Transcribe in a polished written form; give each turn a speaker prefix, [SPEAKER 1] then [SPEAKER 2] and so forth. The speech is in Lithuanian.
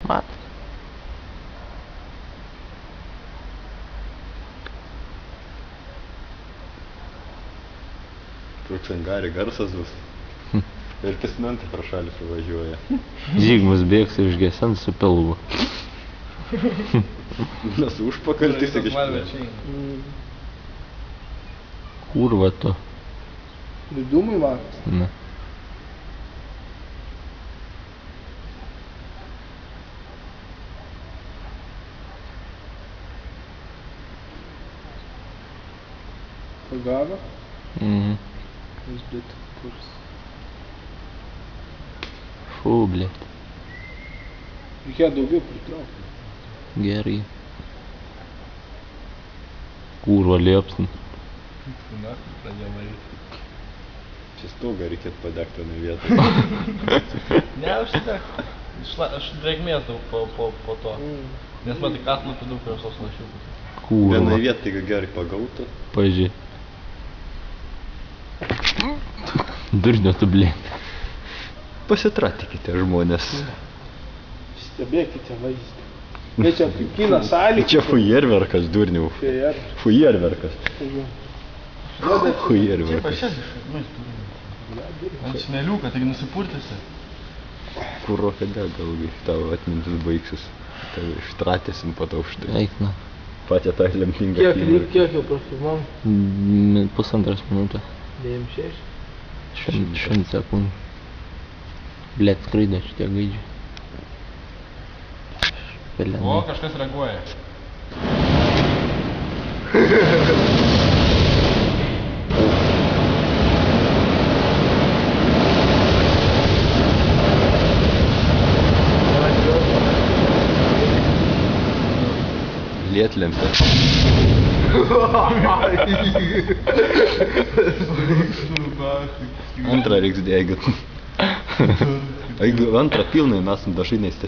[SPEAKER 1] Mat.
[SPEAKER 2] Toks angari garsas bus. Ir pėstininkai pro šalį suvažiuoja.
[SPEAKER 1] Zygmus bėgs ir išgesens su pilvu.
[SPEAKER 2] Nes užpakaltis tik išpilė.
[SPEAKER 1] Kurva tu.
[SPEAKER 3] Dūmai vakas.
[SPEAKER 1] Ne.
[SPEAKER 3] Pagavo?
[SPEAKER 1] Mhm.
[SPEAKER 3] Jis blėt kurs.
[SPEAKER 1] Fu, blėt.
[SPEAKER 3] Reikėjo daugiau pritraukti.
[SPEAKER 1] Gerai. Kurva liepsn.
[SPEAKER 4] Pradėjo varyti.
[SPEAKER 2] Čia stogą reikėtų padegti vieną vietą.
[SPEAKER 4] Ne, užsidek. Aš drėgmės daug po to. Nes man tik atlapi daug ir tos lašiukus.
[SPEAKER 1] Kurva.
[SPEAKER 2] Vieną vietą, tai gerai pagautų.
[SPEAKER 1] Pažiūrėk. Durnio tu, blėt.
[SPEAKER 2] Pasitratikite žmonės.
[SPEAKER 3] Stebėkite vaizdą. Ne čia kaip kino salė.
[SPEAKER 2] Čia fujerverkas, durniau. Fujerverkas. Fujerverkas.
[SPEAKER 4] Ant smeliuką, taigi nusipurtysi.
[SPEAKER 2] Kuro kada galgi tavo atmintis baigsis. Tave ištratėsim po to už tai.
[SPEAKER 1] Eik, na.
[SPEAKER 2] Patė tą lemtingą
[SPEAKER 3] Kiek jau profilmam?
[SPEAKER 1] 1,5 minutės.
[SPEAKER 3] 96.
[SPEAKER 1] 100 sekundžių. Blėt, skraido šitie gaidžiai.
[SPEAKER 4] O, kažkas reaguoja.
[SPEAKER 2] Lietlempė. Antrą reiks degit. Jeigu antrą pilnai mes dažai neįstė.